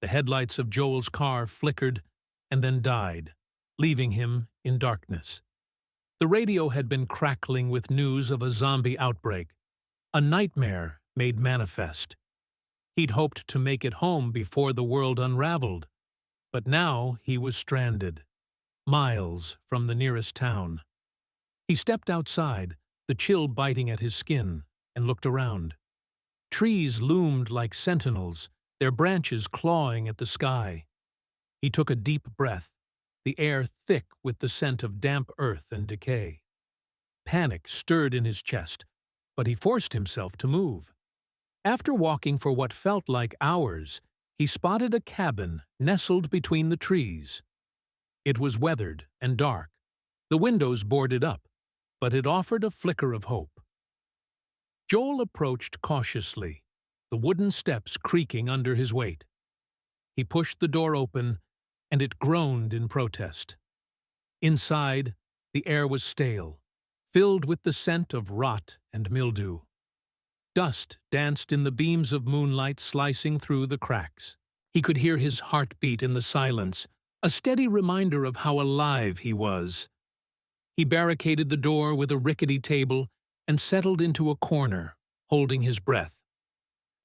The headlights of Joel's car flickered and then died, leaving him in darkness. The radio had been crackling with news of a zombie outbreak, a nightmare made manifest. He'd hoped to make it home before the world unraveled, but now he was stranded, miles from the nearest town. He stepped outside, the chill biting at his skin, and looked around. Trees loomed like sentinels, their branches clawing at the sky. He took a deep breath, the air thick with the scent of damp earth and decay. Panic stirred in his chest, but he forced himself to move. After walking for what felt like hours, he spotted a cabin nestled between the trees. It was weathered and dark, the windows boarded up, but it offered a flicker of hope. Joel approached cautiously, the wooden steps creaking under his weight. He pushed the door open, and it groaned in protest. Inside, the air was stale, filled with the scent of rot and mildew. Dust danced in the beams of moonlight slicing through the cracks. He could hear his heartbeat in the silence, a steady reminder of how alive he was. He barricaded the door with a rickety table and settled into a corner, holding his breath.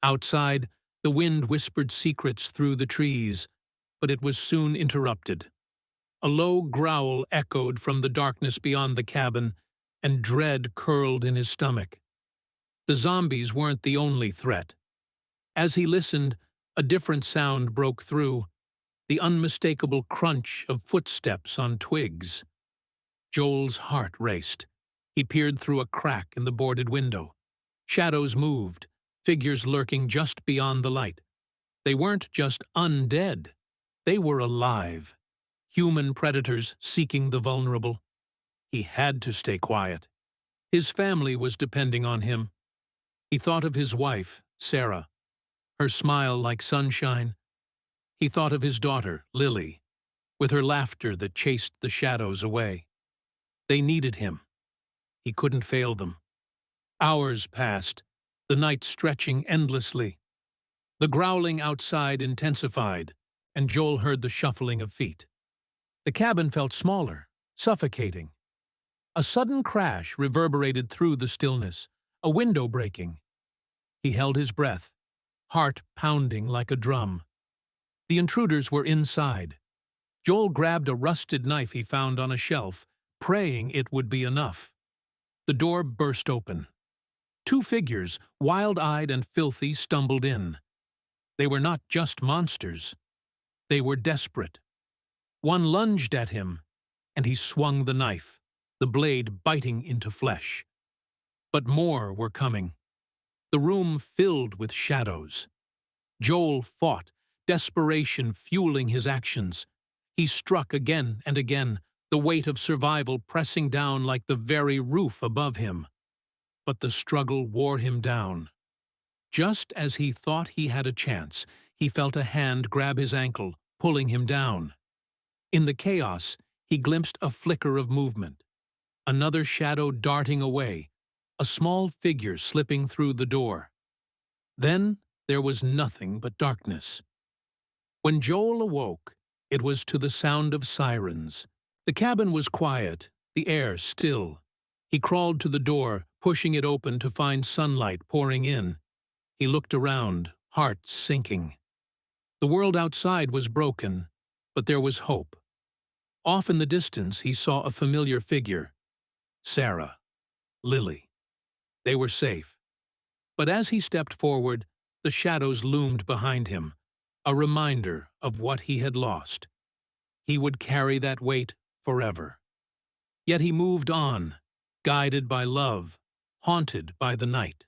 Outside, the wind whispered secrets through the trees, but it was soon interrupted. A low growl echoed from the darkness beyond the cabin, and dread curled in his stomach. The zombies weren't the only threat. As he listened, a different sound broke through, the unmistakable crunch of footsteps on twigs. Joel's heart raced. He peered through a crack in the boarded window. Shadows moved, figures lurking just beyond the light. They weren't just undead. They were alive. Human predators seeking the vulnerable. He had to stay quiet. His family was depending on him. He thought of his wife, Sarah, her smile like sunshine. He thought of his daughter, Lily, with her laughter that chased the shadows away. They needed him. He couldn't fail them. Hours passed, the night stretching endlessly. The growling outside intensified, and Joel heard the shuffling of feet. The cabin felt smaller, suffocating. A sudden crash reverberated through the stillness, a window breaking. He held his breath, heart pounding like a drum. The intruders were inside. Joel grabbed a rusted knife he found on a shelf, praying it would be enough. The door burst open. Two figures, wild-eyed and filthy, stumbled in. They were not just monsters. They were desperate. One lunged at him, and he swung the knife, the blade biting into flesh. But more were coming. The room filled with shadows. Joel fought, desperation fueling his actions. He struck again and again, the weight of survival pressing down like the very roof above him. But the struggle wore him down. Just as he thought he had a chance, he felt a hand grab his ankle, pulling him down. In the chaos, he glimpsed a flicker of movement. Another shadow darting away, a small figure slipping through the door. Then there was nothing but darkness. When Joel awoke, it was to the sound of sirens. The cabin was quiet, the air still. He crawled to the door, pushing it open to find sunlight pouring in. He looked around, heart sinking. The world outside was broken, but there was hope. Off in the distance, he saw a familiar figure. Sarah, Lily. They were safe. But as he stepped forward, the shadows loomed behind him, a reminder of what he had lost. He would carry that weight forever. Yet he moved on, guided by love, haunted by the night.